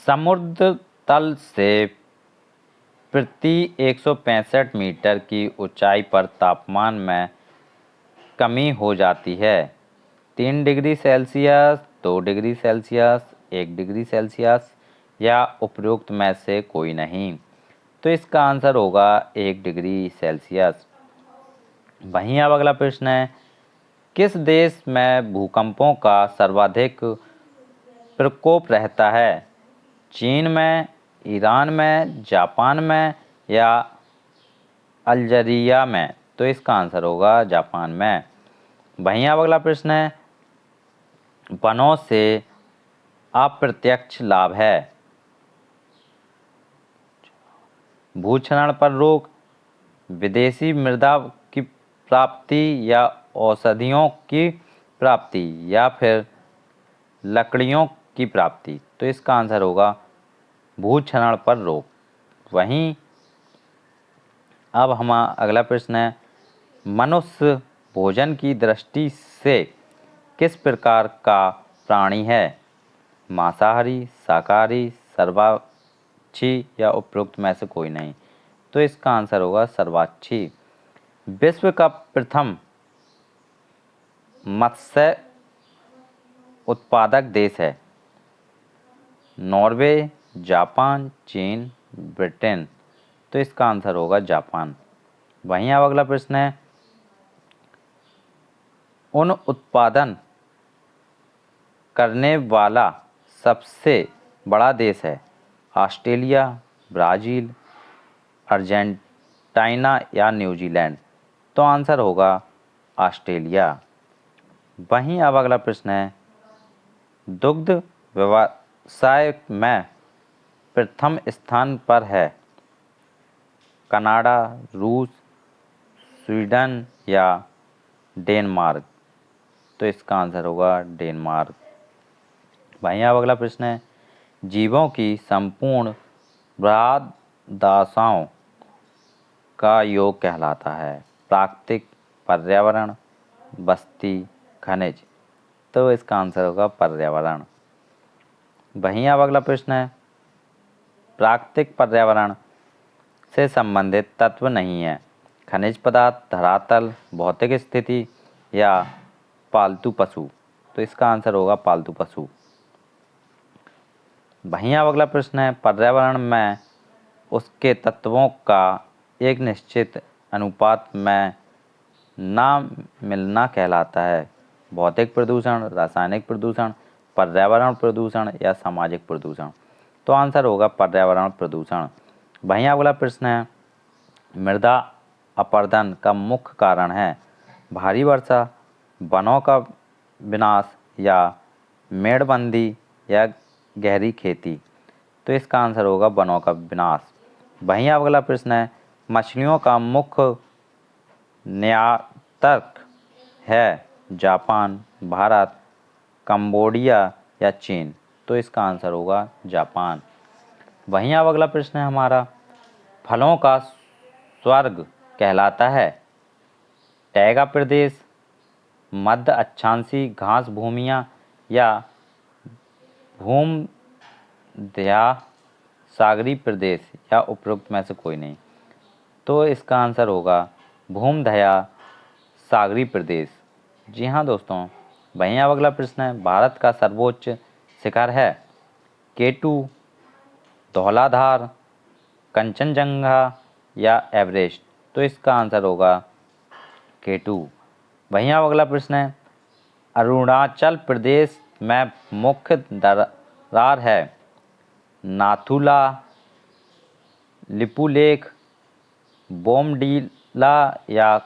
समुद्र तल से प्रति 165 मीटर की ऊंचाई पर तापमान में कमी हो जाती है। 3 degree Celsius, 2 degree Celsius, 1 degree Celsius या उपरोक्त में से कोई नहीं। तो इसका आंसर होगा 1 डिग्री सेल्सियस। वहीं अब अगला प्रश्न है, किस देश में भूकंपों का सर्वाधिक प्रकोप रहता है? चीन में, ईरान में, जापान में या अल्जीरिया में? तो इसका आंसर होगा जापान में। वहीं अब अगला प्रश्न है, वनों से अप्रत्यक्ष लाभ है। भूक्षरण पर रोक, विदेशी मृदा की प्राप्ति या औषधियों की प्राप्ति या फिर लकड़ियों की प्राप्ति? तो इसका आंसर होगा भूक्षरण पर रोक। वहीं अब हमारा अगला प्रश्न है, मनुष्य भोजन की दृष्टि से किस प्रकार का प्राणी है? मांसाहारी, शाकाहारी, सर्वाक्षी या उपरोक्त में से कोई नहीं? तो इसका आंसर होगा सर्वाक्षी। विश्व का प्रथम मत्स्य उत्पादक देश है? नॉर्वे, जापान, चीन, ब्रिटेन? तो इसका आंसर होगा जापान। वहीं अब अगला प्रश्न है, उन उत्पादन करने वाला सबसे बड़ा देश है? ऑस्ट्रेलिया, ब्राज़ील, अर्जेंटीना या न्यूजीलैंड? तो आंसर होगा ऑस्ट्रेलिया। वहीं अब अगला प्रश्न है, दुग्ध व्यवसाय में प्रथम स्थान पर है? कनाडा, रूस, स्वीडन या डेनमार्क? तो इसका आंसर होगा डेनमार्क। वहीं अब अगला प्रश्न है, जीवों की संपूर्ण दशाओं का योग कहलाता है? प्राकृतिक, पर्यावरण, बस्ती, खनिज? तो इसका आंसर होगा पर्यावरण। वहीं अब अगला प्रश्न है, प्राकृतिक पर्यावरण से संबंधित तत्व नहीं है? खनिज पदार्थ, धरातल, भौतिक स्थिति या पालतू पशु? तो इसका आंसर होगा पालतू पशु। वहीं अब अगला प्रश्न है, पर्यावरण में उसके तत्वों का एक निश्चित अनुपात में ना मिलना कहलाता है? भौतिक प्रदूषण, रासायनिक प्रदूषण, पर्यावरण प्रदूषण या सामाजिक प्रदूषण? तो आंसर होगा पर्यावरण प्रदूषण। वहीं अगला प्रश्न है, मृदा अपरदन का मुख्य कारण है? भारी वर्षा, वनों का विनाश या मेड़बंदी या गहरी खेती? तो इसका आंसर होगा वनों का विनाश। वहीं अगला प्रश्न है, मछलियों का मुख्य निर्यातक है? जापान, भारत, कंबोडिया या चीन? तो इसका आंसर होगा जापान। वहीं अब अगला प्रश्न है हमारा, फलों का स्वर्ग कहलाता है? टैगा प्रदेश, मध्य अक्षांशीय घास भूमियाँ या भूमध्य सागरीय प्रदेश या उपरोक्त में से कोई नहीं? तो इसका आंसर होगा भूमध्य सागरीय प्रदेश। जी हाँ दोस्तों। वहीं अब अगला प्रश्न है, भारत का सर्वोच्च शिखर है? केटू, धौलाधार, कंचनजंगा या एवरेस्ट? तो इसका आंसर होगा केटू। वहीं अब अगला प्रश्न है, अरुणाचल प्रदेश में मुख्य दरार है? नाथुला, लिपुलेख, बोमडीला या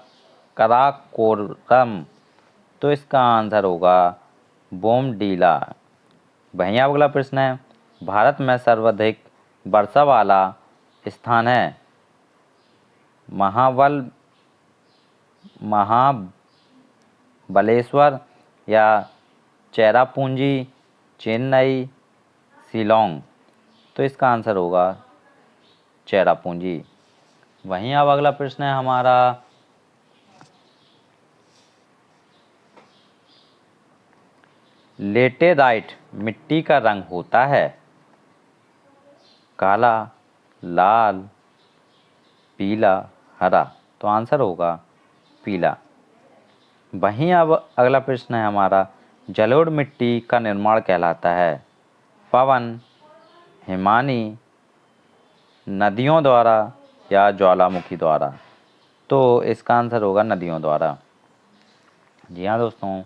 कराकोरम? तो इसका आंसर होगा बोमडीला। वहीं अगला प्रश्न है, भारत में सर्वाधिक वर्षा वाला स्थान है? महाबलेश्वर या चेरापूंजी, चेन्नई, शिलोंग? तो इसका आंसर होगा चेरापूंजी। वहीं अब अगला प्रश्न है हमारा, लेटेराइट मिट्टी का रंग होता है? काला, लाल, पीला, हरा। तो आंसर होगा पीला। वहीं अब अगला प्रश्न है हमारा, जलोढ़ मिट्टी का निर्माण कहलाता है पवन, हिमानी, नदियों द्वारा या ज्वालामुखी द्वारा। तो इसका आंसर होगा नदियों द्वारा। जी हाँ दोस्तों,